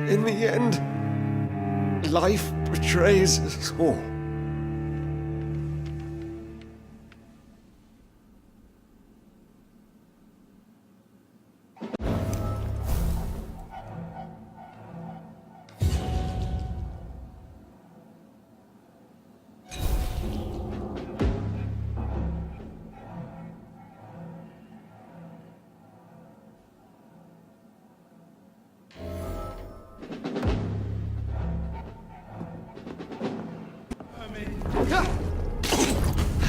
In the end, life betrays us all.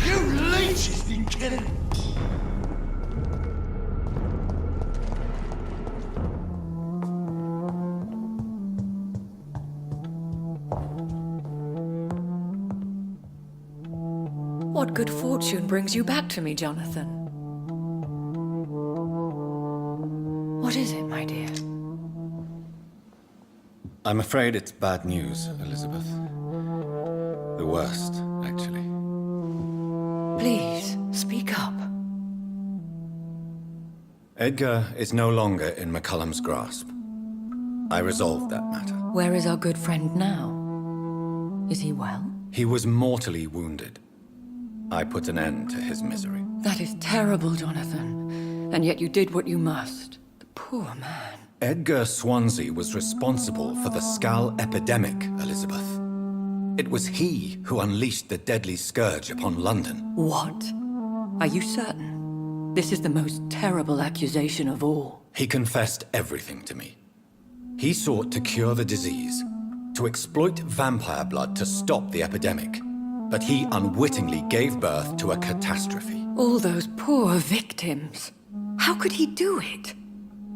You leeches didn't kill him! What good fortune brings you back to me, Jonathan? What is it, my dear? I'm afraid it's bad news, Elizabeth. The worst, actually. Please, speak up. Edgar is no longer in McCullum's grasp. I resolved that matter. Where is our good friend now? Is he well? He was mortally wounded. I put an end to his misery. That is terrible, Jonathan. And yet you did what you must. The poor man. Edgar Swansea was responsible for the Skal epidemic, Elizabeth. It was he who unleashed the deadly scourge upon London. What? Are you certain? This is the most terrible accusation of all. He confessed everything to me. He sought to cure the disease, to exploit vampire blood to stop the epidemic. But he unwittingly gave birth to a catastrophe. All those poor victims. How could he do it?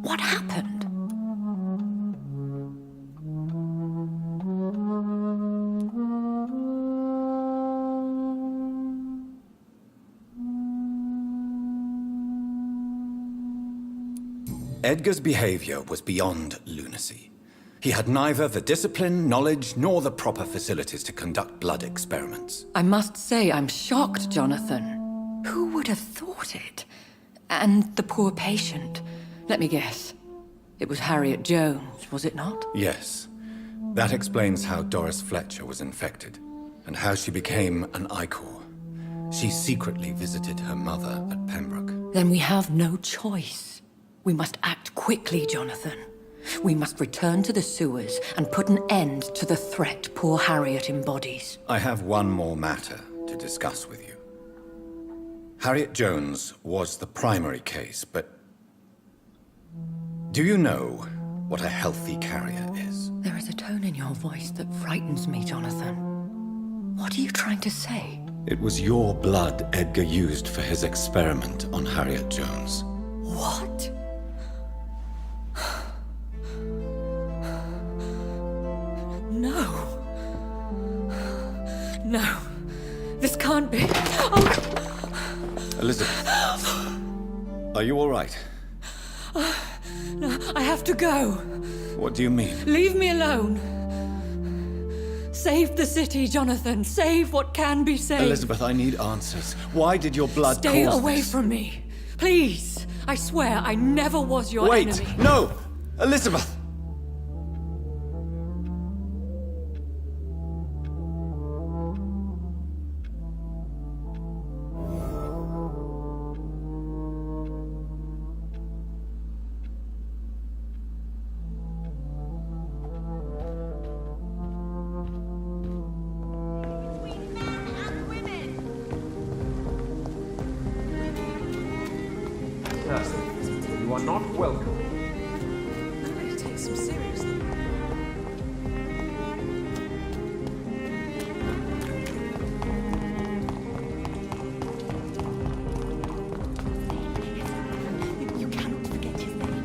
What happened? Edgar's behavior was beyond lunacy. He had neither the discipline, knowledge, nor the proper facilities to conduct blood experiments. I must say I'm shocked, Jonathan. Who would have thought it? And the poor patient. Let me guess. It was Harriet Jones, was it not? Yes. That explains how Doris Fletcher was infected, and how she became an Icor. She secretly visited her mother at Pembroke. Then we have no choice. We must act quickly, Jonathan. We must return to the sewers and put an end to the threat poor Harriet embodies. I have one more matter to discuss with you. Harriet Jones was the primary case, but do you know what a healthy carrier is? There is a tone in your voice that frightens me, Jonathan. What are you trying to say? It was your blood Edgar used for his experiment on Harriet Jones. What? No. No. This can't be. Oh. Elizabeth, are you all right? No, I have to go. What do you mean? Leave me alone. Save the city, Jonathan. Save what can be saved. Elizabeth, I need answers. Why did your blood Stay cause away this? from me. Please. I swear I never was your Wait! enemy. No! Elizabeth! You are not welcome. Nobody takes him seriously. You cannot forget his name.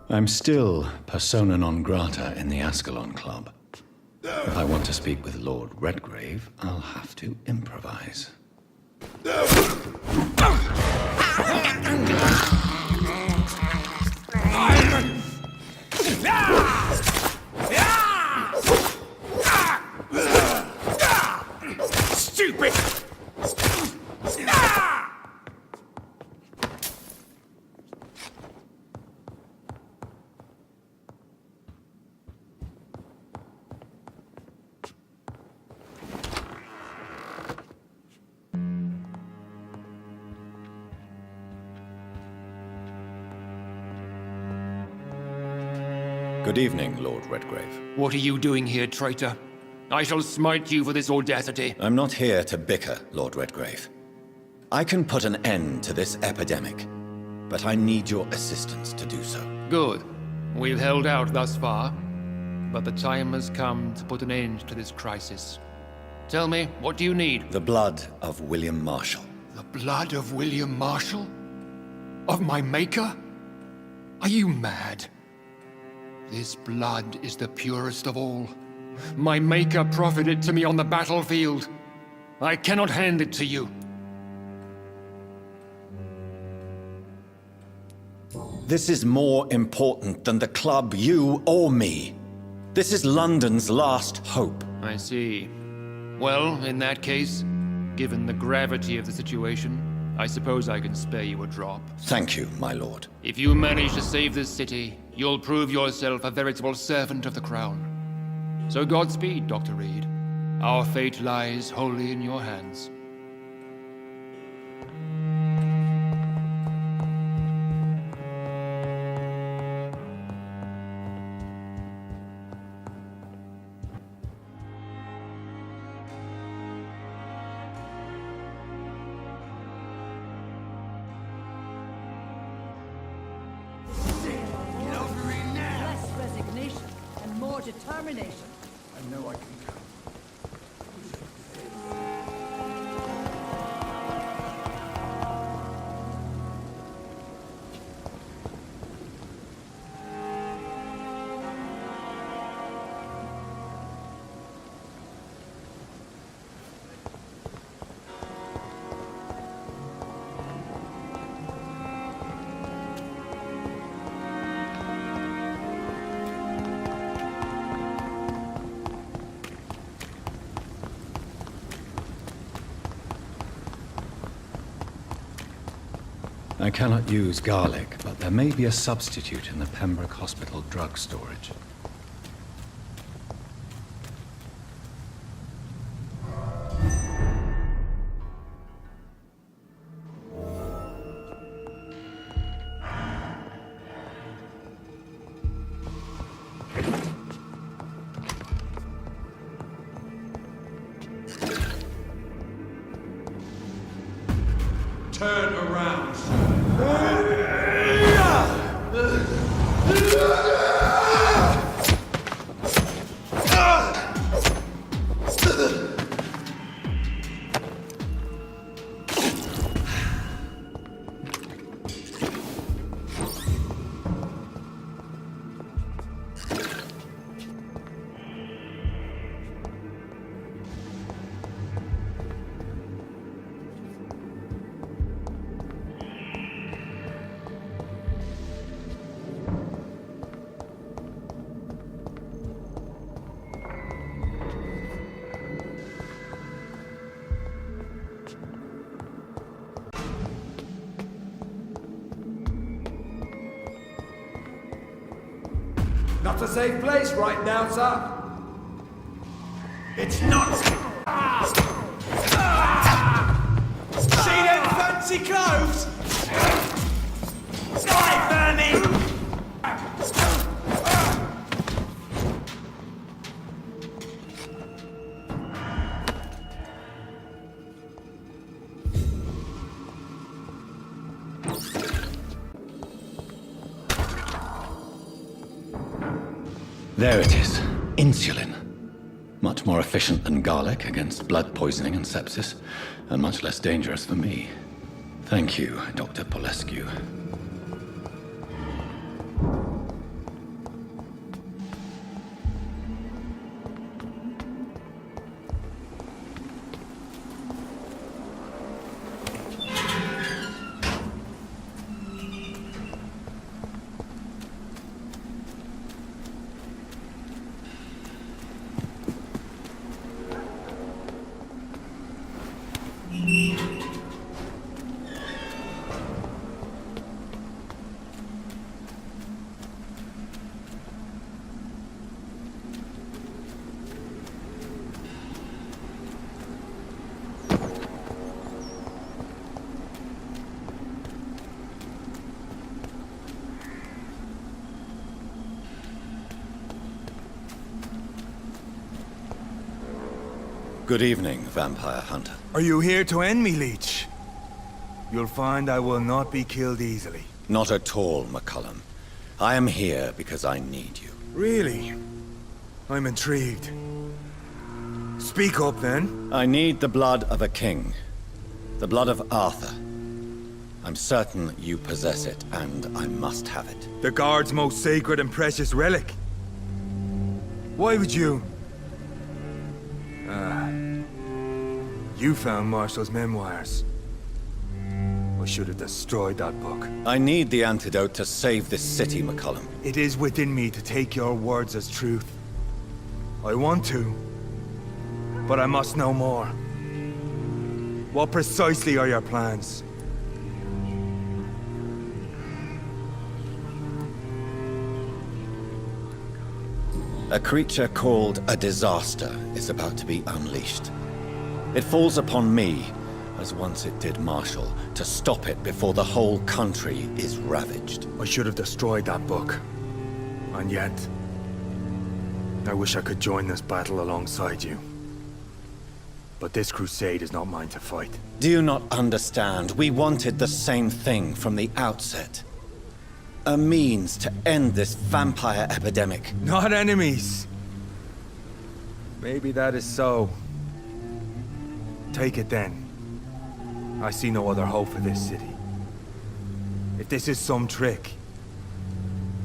I'm still persona non grata in the Ascalon Club. If I want to speak with Lord Redgrave, I'll have to improvise. Good evening, Lord Redgrave. What are you doing here, traitor? I shall smite you for this audacity. I'm not here to bicker, Lord Redgrave. I can put an end to this epidemic, but I need your assistance to do so. Good. We've held out thus far, but the time has come to put an end to this crisis. Tell me, what do you need? The blood of William Marshall. The blood of William Marshall? Of my maker? Are you mad? This blood is the purest of all. My maker proffered it to me on the battlefield. I cannot hand it to you. This is more important than the club, you, or me. This is London's last hope. I see. Well, in that case, given the gravity of the situation, I suppose I can spare you a drop. Thank you, my lord. If you manage to save this city, you'll prove yourself a veritable servant of the crown. So Godspeed, Dr. Reed. Our fate lies wholly in your hands. Less resignation and more determination. I know I can count. I cannot use garlic, but there may be a substitute in the Pembroke Hospital drug storage. Turn around. Not a safe place right now, sir. It's not. See them fancy clothes? Die, vermin! There it is. Insulin. Much more efficient than garlic against blood poisoning and sepsis, and much less dangerous for me. Thank you, Dr. Polescu. Good evening, Vampire Hunter. Are you here to end me, Leech? You'll find I will not be killed easily. Not at all, McCullum. I am here because I need you. Really? I'm intrigued. Speak up, then. I need the blood of a king. The blood of Arthur. I'm certain you possess it, and I must have it. The Guard's most sacred and precious relic. Why would you? You found Marshall's memoirs. I should have destroyed that book. I need the antidote to save this city, McCullum. It is within me to take your words as truth. I want to, but I must know more. What precisely are your plans? A creature called a disaster is about to be unleashed. It falls upon me, as once it did Marshall, to stop it before the whole country is ravaged. I should have destroyed that book. And yet, I wish I could join this battle alongside you. But this crusade is not mine to fight. Do you not understand? We wanted the same thing from the outset. A means to end this vampire epidemic. Not enemies! Maybe that is so. Take it then. I see no other hope for this city. If this is some trick,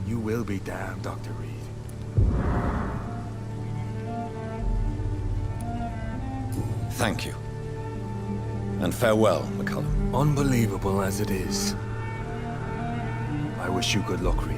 you will be damned, Dr. Reed. Thank you. And farewell, McCullum. Unbelievable as it is, I wish you good luck, Reed.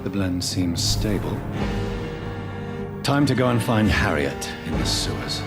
The blend seems stable. Time to go and find Harriet in the sewers.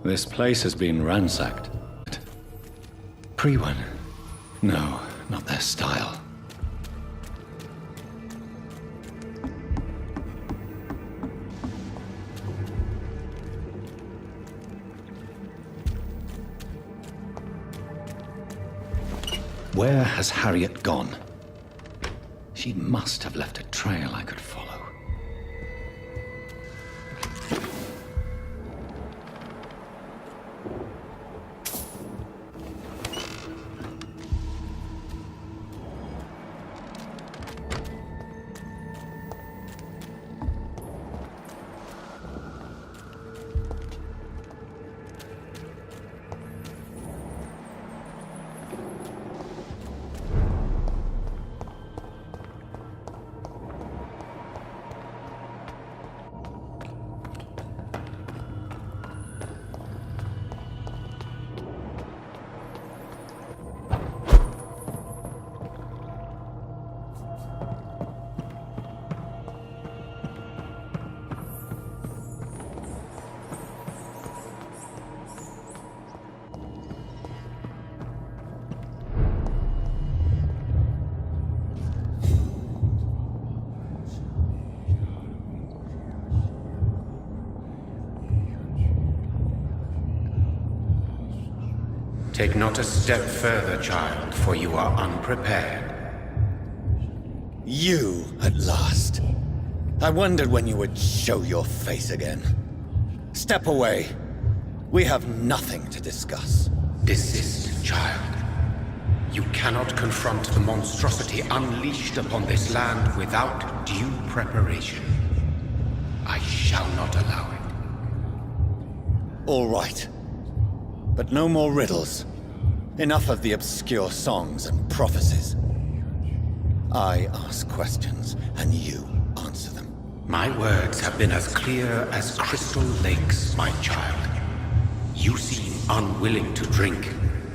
This place has been ransacked. Pre-one? No, not their style. Where has Harriet gone? She must have left a trail I could follow. Take not a step further, child, for you are unprepared. You, at last. I wondered when you would show your face again. Step away. We have nothing to discuss. Desist, child. You cannot confront the monstrosity unleashed upon this land without due preparation. I shall not allow it. All right. But no more riddles. Enough of the obscure songs and prophecies. I ask questions, and you answer them. My words have been as clear as crystal lakes, my child. You seem unwilling to drink,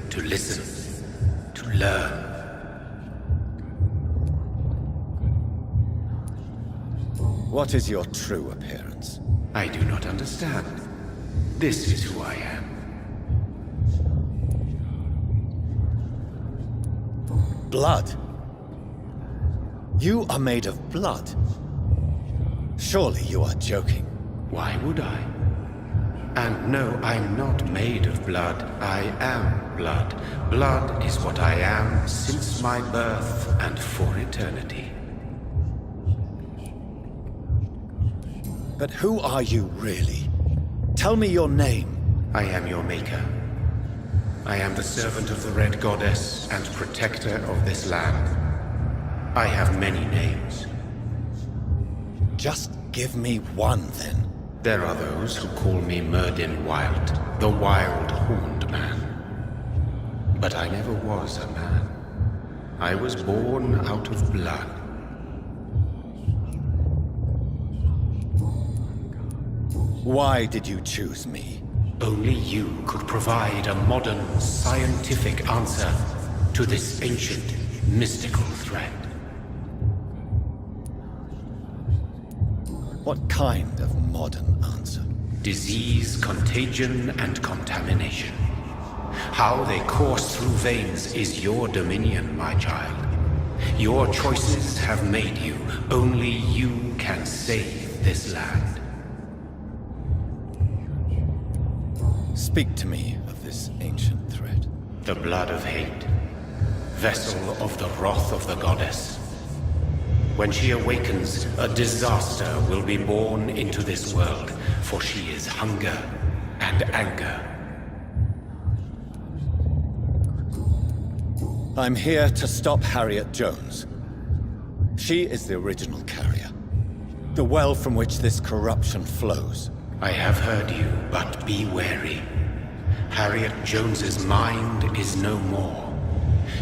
to listen, to learn. What is your true appearance? I do not understand. This is who I am. Blood? You are made of blood. Surely you are joking. Why would I? And no, I'm not made of blood. I am blood. Blood is what I am since my birth and for eternity. But who are you really? Tell me your name. I am your maker. I am the servant of the Red Goddess and protector of this land. I have many names. Just give me one, then. There are those who call me Merdin Wild, the Wild Horned Man. But I never was a man. I was born out of blood. Why did you choose me? Only you could provide a modern, scientific answer to this ancient, mystical threat. What kind of modern answer? Disease, contagion, and contamination. How they course through veins is your dominion, my child. Your choices have made you. Only you can save this land. Speak to me of this ancient threat. The blood of hate. Vessel of the wrath of the goddess. When she awakens, a disaster will be born into this world, for she is hunger and anger. I'm here to stop Harriet Jones. She is the original carrier. The well from which this corruption flows. I have heard you, but be wary. Harriet Jones's mind is no more.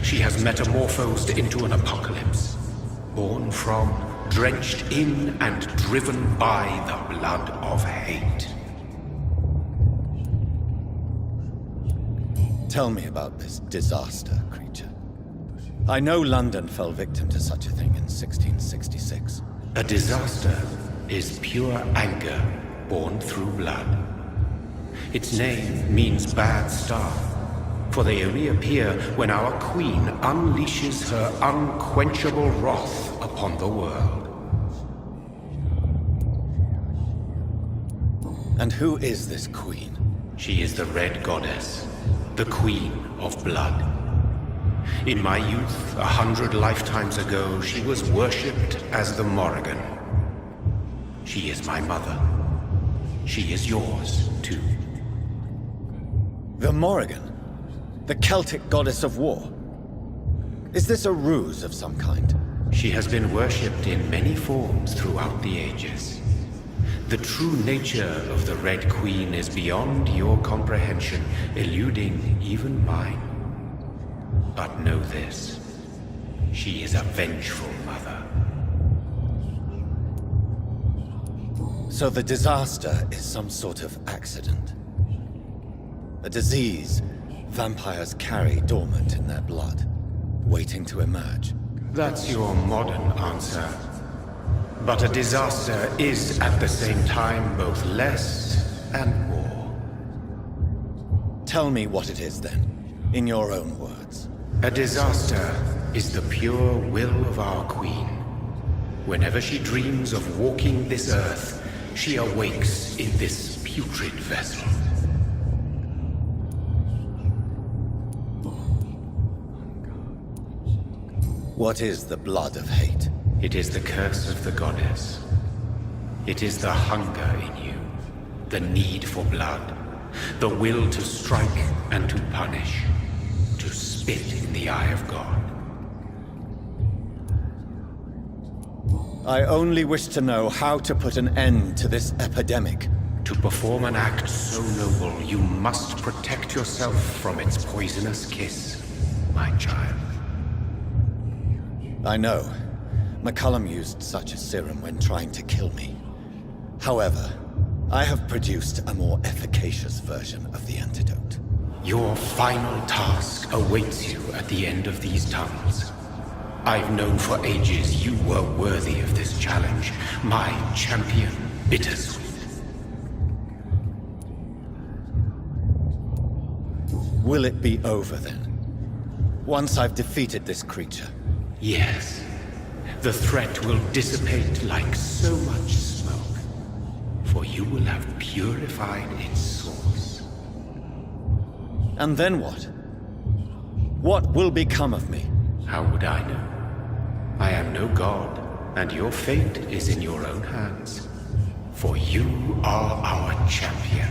She has metamorphosed into an apocalypse. Born from, drenched in, and driven by the blood of hate. Tell me about this disaster, creature. I know London fell victim to such a thing in 1666. A disaster is pure anger born through blood. Its name means bad star, for they only appear when our queen unleashes her unquenchable wrath upon the world. And who is this queen? She is the Red Goddess, the Queen of Blood. In my youth, 100 lifetimes ago, she was worshipped as the Morrigan. She is my mother. She is yours, too. The Morrigan? The Celtic goddess of war? Is this a ruse of some kind? She has been worshipped in many forms throughout the ages. The true nature of the Red Queen is beyond your comprehension, eluding even mine. But know this, she is a vengeful mother. So the disaster is some sort of accident. A disease vampires carry dormant in their blood, waiting to emerge. That's your modern answer. But a disaster is at the same time both less and more. Tell me what it is then, in your own words. A disaster is the pure will of our queen. Whenever she dreams of walking this earth, she awakes in this putrid vessel. What is the blood of hate? It is the curse of the goddess. It is the hunger in you, the need for blood, the will to strike and to punish, to spit in the eye of God. I only wish to know how to put an end to this epidemic. To perform an act so noble, you must protect yourself from its poisonous kiss, my child. I know. McCullum used such a serum when trying to kill me. However, I have produced a more efficacious version of the antidote. Your final task awaits you at the end of these tunnels. I've known for ages you were worthy of this challenge, my champion, Bittersweet. Will it be over then? Once I've defeated this creature? Yes. The threat will dissipate like so much smoke, for you will have purified its source. And then what? What will become of me? How would I know? I am no god, and your fate is in your own hands. For you are our champion.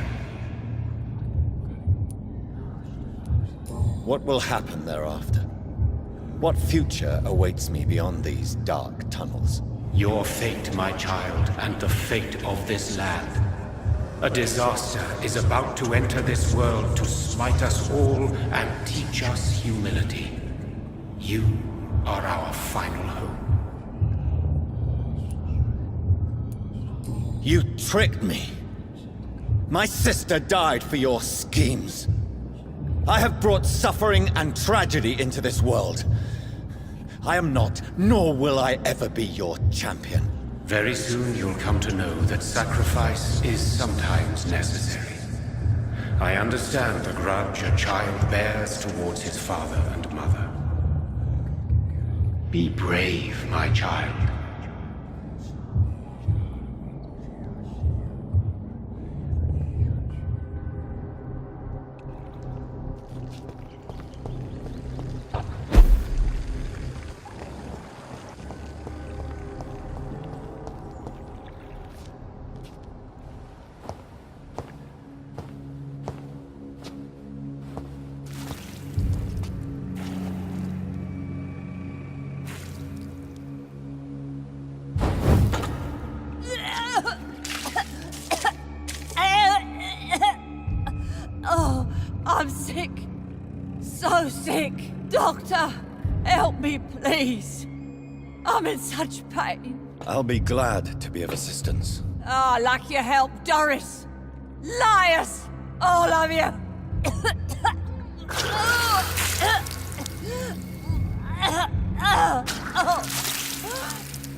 What will happen thereafter? What future awaits me beyond these dark tunnels? Your fate, my child, and the fate of this land. A disaster is about to enter this world to smite us all and teach us humility. You are our final hope. You tricked me. My sister died for your schemes. I have brought suffering and tragedy into this world. I am not, nor will I ever be your champion. Very soon you'll come to know that sacrifice is sometimes necessary. I understand the grudge a child bears towards his father and mother. Be brave, my child. I'm sick. So sick. Doctor, help me, please. I'm in such pain. I'll be glad to be of assistance. Ah, like your help, Doris. Liars! All of you!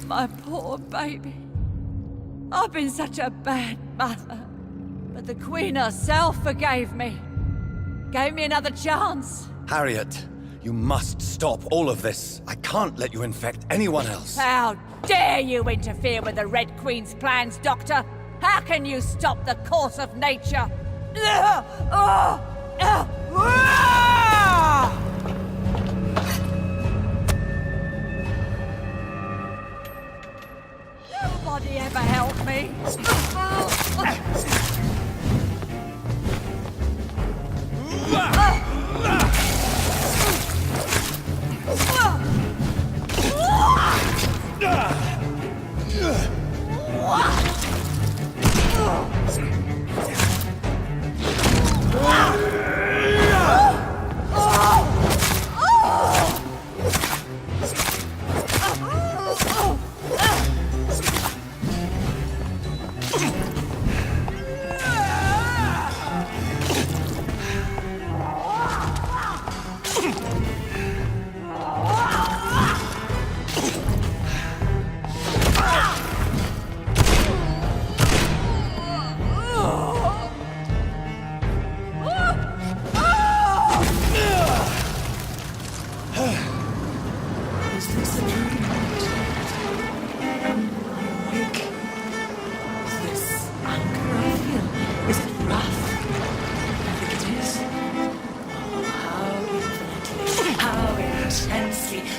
My poor baby. I've been such a bad mother. But the Queen herself forgave me. Gave me another chance. Harriet, you must stop all of this. I can't let you infect anyone else. How dare you interfere with the Red Queen's plans, Doctor? How can you stop the course of nature? Nobody ever helped me.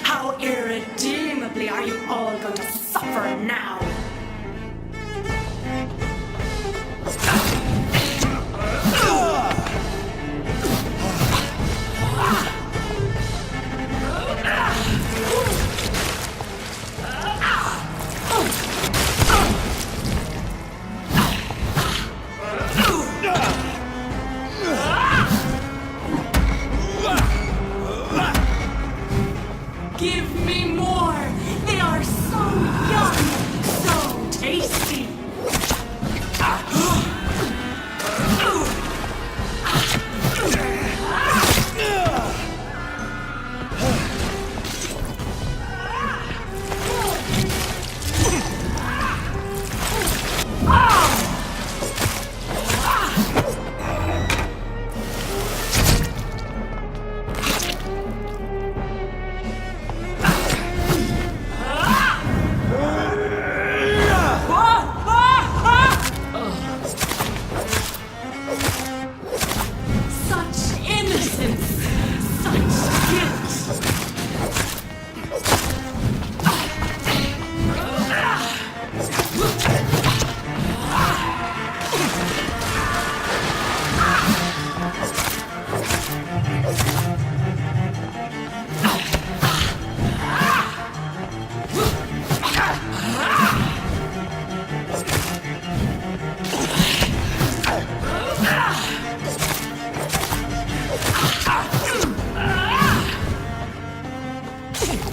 How irredeemably are you all going to suffer now? Give me more! They are so young, so tasty!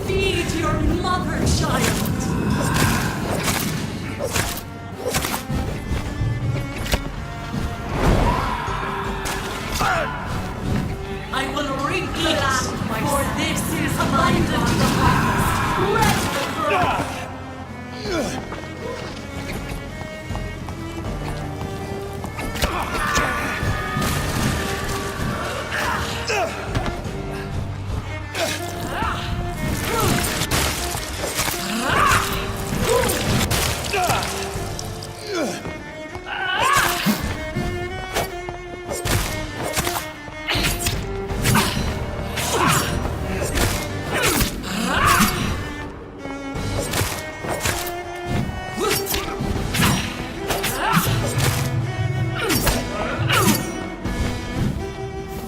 Feed your mother, child! I will reap the land, for this is my daughter. Let the grow!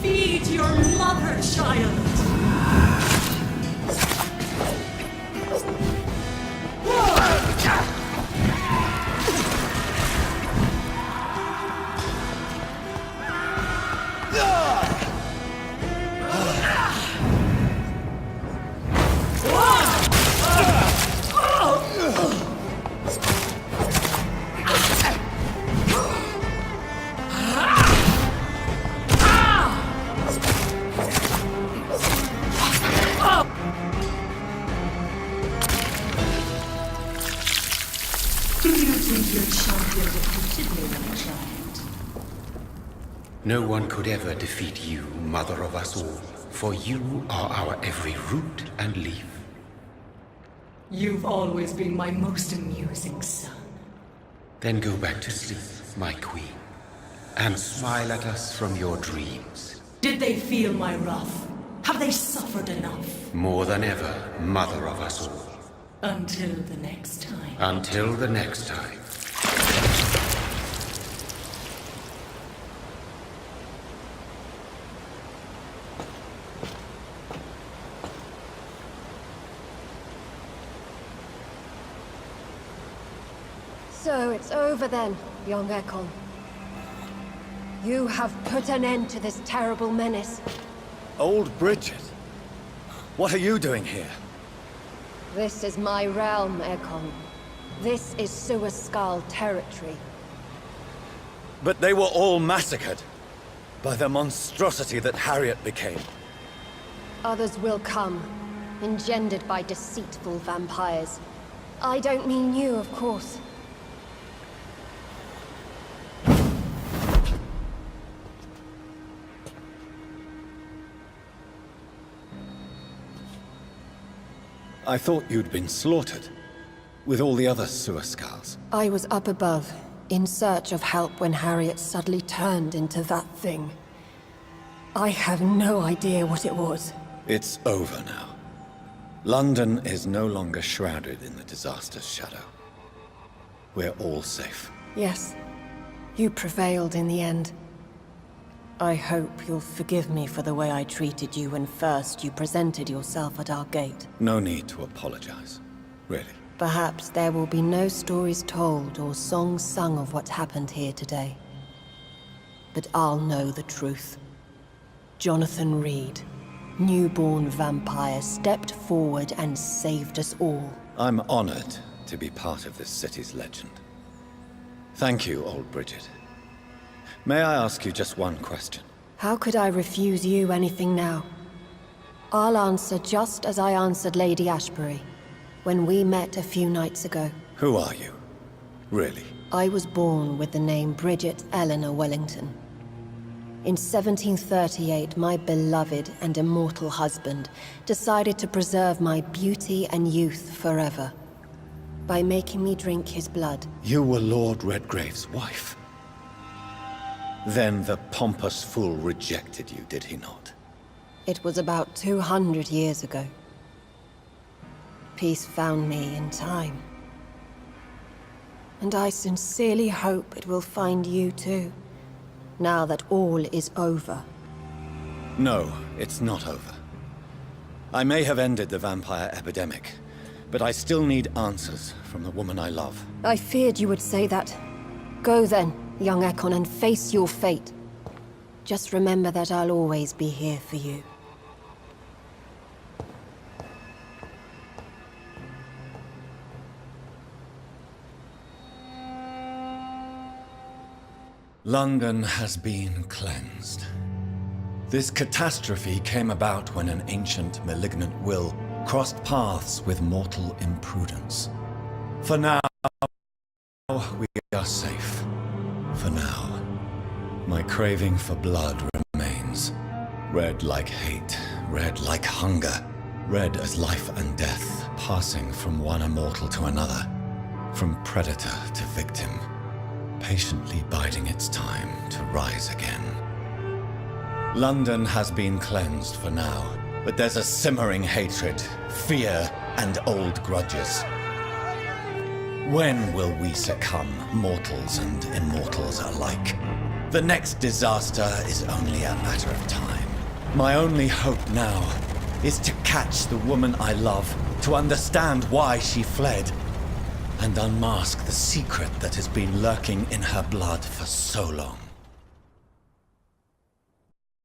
Feed your mother, child! Do you think your champion defeated me, my child? No one could ever defeat you, mother of us all, for you are our every root and leaf. You've always been my most amusing son. Then go back to sleep, my queen, and smile at us from your dreams. Did they feel my wrath? Have they suffered enough? More than ever, mother of us all. Until the next time. Until the next time. So it's over then, young Ekon. You have put an end to this terrible menace. Old Bridget? What are you doing here? This is my realm, Ekon. This is Suaskal territory. But they were all massacred by the monstrosity that Harriet became. Others will come, engendered by deceitful vampires. I don't mean you, of course. I thought you'd been slaughtered, with all the other Suaskals. I was up above, in search of help when Harriet suddenly turned into that thing. I have no idea what it was. It's over now. London is no longer shrouded in the disaster's shadow. We're all safe. Yes, you prevailed in the end. I hope you'll forgive me for the way I treated you when first you presented yourself at our gate. No need to apologize, really. Perhaps there will be no stories told or songs sung of what happened here today. But I'll know the truth. Jonathan Reed, newborn vampire, stepped forward and saved us all. I'm honored to be part of this city's legend. Thank you, old Bridget. May I ask you just one question? How could I refuse you anything now? I'll answer just as I answered Lady Ashbury when we met a few nights ago. Who are you? Really? I was born with the name Bridget Eleanor Wellington. In 1738, my beloved and immortal husband decided to preserve my beauty and youth forever by making me drink his blood. You were Lord Redgrave's wife. Then the pompous fool rejected you, did he not? It was about 200 years ago. Peace found me in time. And I sincerely hope it will find you too, now that all is over. No, it's not over. I may have ended the vampire epidemic, but I still need answers from the woman I love. I feared you would say that. Go then, young Ekon, and face your fate. Just remember that I'll always be here for you. London has been cleansed. This catastrophe came about when an ancient, malignant will crossed paths with mortal imprudence. For now, we are safe. For now. My craving for blood remains. Red like hate, red like hunger, red as life and death, passing from one immortal to another, from predator to victim, patiently biding its time to rise again. London has been cleansed for now, but there's a simmering hatred, fear, and old grudges. When will we succumb, mortals and immortals alike? The next disaster is only a matter of time. My only hope now is to catch the woman I love, to understand why she fled, and unmask the secret that has been lurking in her blood for so long.